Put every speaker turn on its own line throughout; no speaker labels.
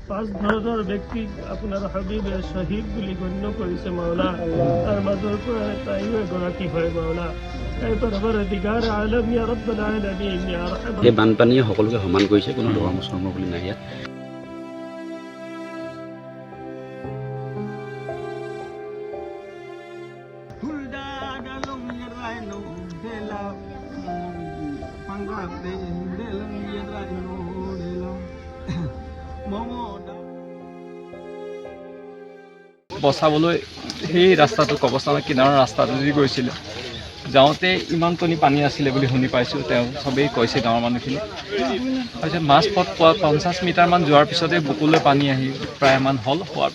পাঁচ ধৰণৰ ব্যক্তি আপোনাৰ হাবিবে শ্বহীদ বুলি গণ্য কৰিছে মাওলা। তাৰ মাজৰ পৰা তাইও এগৰাকী হয় মাওলা।
এই বানপানীয়ে সকলোকে সমান কৰিছে, কোনো ধৰ্ম চৰ্ম বুলি নাই ইয়াত।
বচাবলৈ সেই ৰাস্তাটো কবৰস্থানৰ কিনাৰৰ ৰাস্তাটো যদি গৈছিলে, যাওঁতে ইমান টনি পানী আছিলে বুলি শুনি পাইছোঁ। তেওঁ চবেই কৈছে গাঁৱৰ মানুহখিনি। তাৰপিছত মাছপথ পোৱা 50 মিটাৰমান যোৱাৰ পিছতে বুকুলৈ পানী আহি প্ৰায়মান হ'ল। হোৱাৰ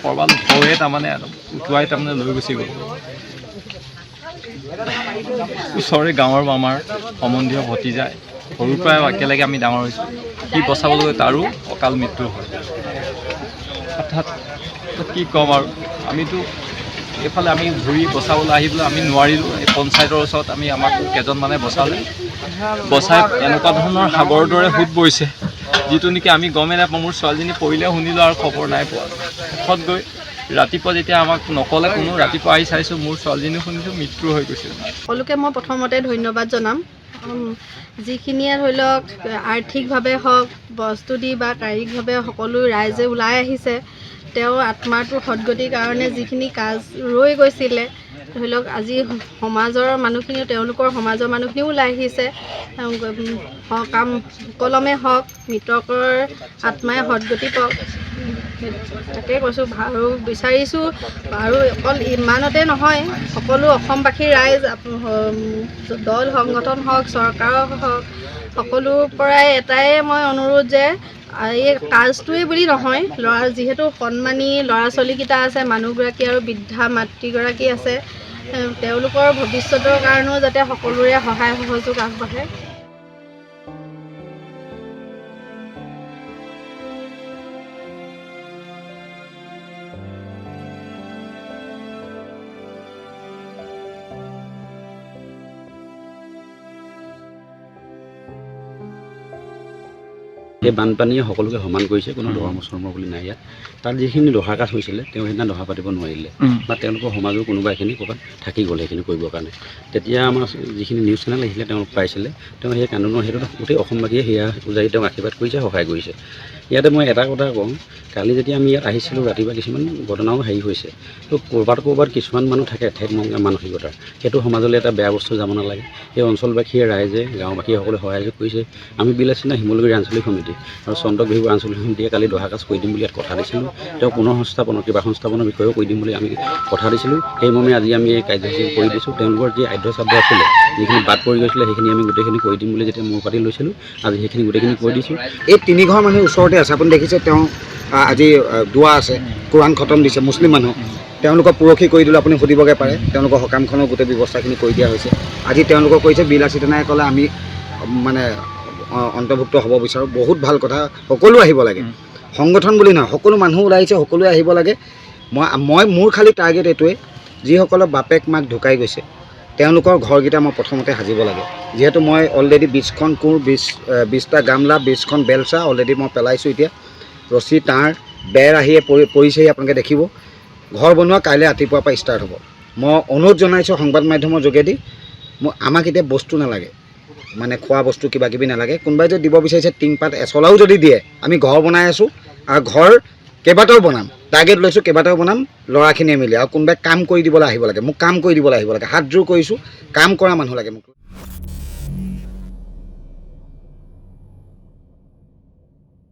প্ৰবাল হৈয়ে তাৰমানে উটুৱাই তাৰমানে লৈ গুচি গ'ল। ওচৰৰে গাঁৱৰ আমাৰ সম্বন্ধীয় ভতিজাই, সৰুৰ পৰাই একেলগে আমি ডাঙৰ হৈছোঁ। সি বচাবলৈ গৈ তাৰো অকাল মৃত্যু হয়। অৰ্থাৎ কি ক'ম আৰু, আমিতো এইফালে আমি ঘূৰি বচাবলৈ আহিবলৈ আমি নোৱাৰিলোঁ। এই পঞ্চায়তৰ ওচৰত আমাক কেইজনমানে বচালে। বচাই এনেকুৱা ধৰণৰ সাগৰৰ দৰে সোঁত বৈছে, যিটো নেকি আমি গমেই নাপাওঁ। মোৰ ছোৱালীজনী পৰিলে শুনিলোঁ আৰু খবৰ নাই পোৱা। শেষত গৈ ৰাতিপুৱা যেতিয়া আমাক নক'লে কোনো, ৰাতিপুৱা আহি চাইছোঁ মোৰ ছোৱালীজনী শুনিছোঁ মৃত্যু হৈ গৈছে।
সকলোকে মই প্ৰথমতে ধন্যবাদ জনাম। যিখিনিয়ে ধৰি লওক আৰ্থিকভাৱে হওক, বস্তু দি বা শাৰীৰিকভাৱে সকলো ৰাইজে ওলাই আহিছে। তেওঁৰ আত্মাটোৰ সদ্গতিৰ কাৰণে যিখিনি কাজ ৰৈ গৈছিলে, ধৰি লওক আজি সমাজৰ মানুহখিনিও, তেওঁলোকৰ সমাজৰ মানুহখিনিও ওলাই আহিছে। কাম কলমে হওক, মৃতকৰ আত্মাই সদ্গতি পাওক, তাকে কৈছোঁ। আৰু বিচাৰিছোঁ, আৰু অকল ইমানতে নহয়, সকলো অসমবাসী ৰাইজ, দল সংগঠন হওক, চৰকাৰৰ হওক, সকলোৰ পৰাই এটাই মই অনুৰোধ যে এই কাজটোৱে বুলি নহয়, যিহেতু সন্মানী ল'ৰা ছোৱালীকেইটা আছে, মানুহগৰাকী আৰু বৃদ্ধা মাতৃগৰাকী আছে, তেওঁলোকৰ ভৱিষ্যতৰ কাৰণেও যাতে সকলোৰে সহায় সহযোগ আগবাঢ়ে।
এই বানপানীয়ে সকলোকে সমান কৰিছে, কোনো ধৰ্ম চৰ্ম বুলি নাই ইয়াত। তাত যিখিনি দহাকাজ হৈছিলে, তেওঁ সেইদিনা দহা পাতিব নোৱাৰিলে, বা তেওঁলোকৰ সমাজৰ কোনোবা এখিনি ক'ৰবাত থাকি গ'ল সেইখিনি কৰিবৰ কাৰণে। তেতিয়া আমাৰ যিখিনি নিউজ চেনেল আহিছিলে, তেওঁলোক পাইছিলে। তেওঁ সেই কান্দোনৰ সেইটো গোটেই অসমবাসীয়ে সেয়া উজাৰি তেওঁক আশীৰ্বাদ কৰিছে, সহায় কৰিছে। ইয়াতে মই এটা কথা কওঁ, কালি যেতিয়া আমি ইয়াত আহিছিলোঁ ৰাতিপুৱা, কিছুমান ঘটনাও হৈছে। তো ক'ৰবাত কিছুমান মানুহ থাকে ঠেক মানসিকতাৰ, সেইটো সমাজলৈ এটা বেয়া বস্তু যাব নালাগে। সেই অঞ্চলবাসীয়ে, ৰাইজে, গাঁওবাসীয়ে সকলোৱে সহায় কৰিছে। আমি বিলাসিনা শিমলুগুৰি আঞ্চলিক সমিতি আৰু চন্দ্ৰক বিহু আঞ্চলিক সমিতিয়ে কালি দহাকাজ কৰি দিম বুলি ইয়াত কথা দিছিলোঁ। তেওঁ পুনৰ সংস্থাপনৰ, কিবা সংস্থাপনৰ বিষয়েও কৈ দিম বুলি আমি কথা দিছিলোঁ। সেইমৰ্মে আজি আমি এই কাৰ্যসূচী কৰি দিছোঁ। তেওঁলোকৰ যি আধ্য চাব্য আছিলে, যিখিনি বাদ পৰি গৈছিলে, সেইখিনি আমি গোটেইখিনি কৰি দিম বুলি যেতিয়া মূৰ পাতি লৈছিলোঁ, আজি সেইখিনি গোটেইখিনি কৰি দিছোঁ।
এই 3 ঘৰ মানুহ ওচৰতে আছে, আপুনি দেখিছে। তেওঁ আজি দোৱা আছে, কোৰাণ খতম দিছে মুছলিম মানুহ। তেওঁলোকক পুৰখী কৰি দিলোঁ, আপুনি সুধিবগৈ পাৰে। তেওঁলোকৰ সকামখনৰ গোটেই ব্যৱস্থাখিনি কৰি দিয়া হৈছে। আজি তেওঁলোকক কৈছে বিলাসিতা নাই ক'লে আমি মানে অন্তৰ্ভুক্ত হ'ব বিচাৰোঁ। বহুত ভাল কথা, সকলো আহিব লাগে। সংগঠন বুলি নহয়, সকলো মানুহ ওলাই আহিছে, সকলোৱে আহিব লাগে। মোৰ খালি টাৰ্গেট এইটোৱে, যিসকলৰ বাপেক মাক ঢুকাই গৈছে, তেওঁলোকৰ ঘৰকেইটা মই প্ৰথমতে সাজিব লাগে। যিহেতু মই অলৰেডি 20খন কোৰ, 20টা গামলা, 20খন বেলচা অলৰেডি মই পেলাইছোঁ। এতিয়া ৰছী, তাঁৰ, বেৰ আহিয়ে পৰিছেহি, আপোনালোকে দেখিব। ঘৰ বনোৱা কাইলৈ ৰাতিপুৱাৰ পৰা ষ্টাৰ্ট হ'ব। মই অনুৰোধ জনাইছোঁ সংবাদ মাধ্যমৰ যোগেদি, আমাক এতিয়া বস্তু নালাগে, মানে খোৱা বস্তু কিবা কিবি নালাগে। কোনোবাই যদি দিব বিচাৰিছে টিংপাত এচলাও যদি দিয়ে, আমি ঘৰ বনাই আছোঁ, আৰু ঘৰ কেইবাটাও বনাম, টাৰ্গেট লৈছোঁ, কেইবাটাও বনাম ল'ৰাখিনিয়ে মিলি। আৰু কোনোবাই কাম কৰি দিবলৈ আহিব লাগে, মোক কাম কৰি দিবলৈ আহিব লাগে। হাত জোৰ কৰিছোঁ, কাম কৰা মানুহ লাগে মোক।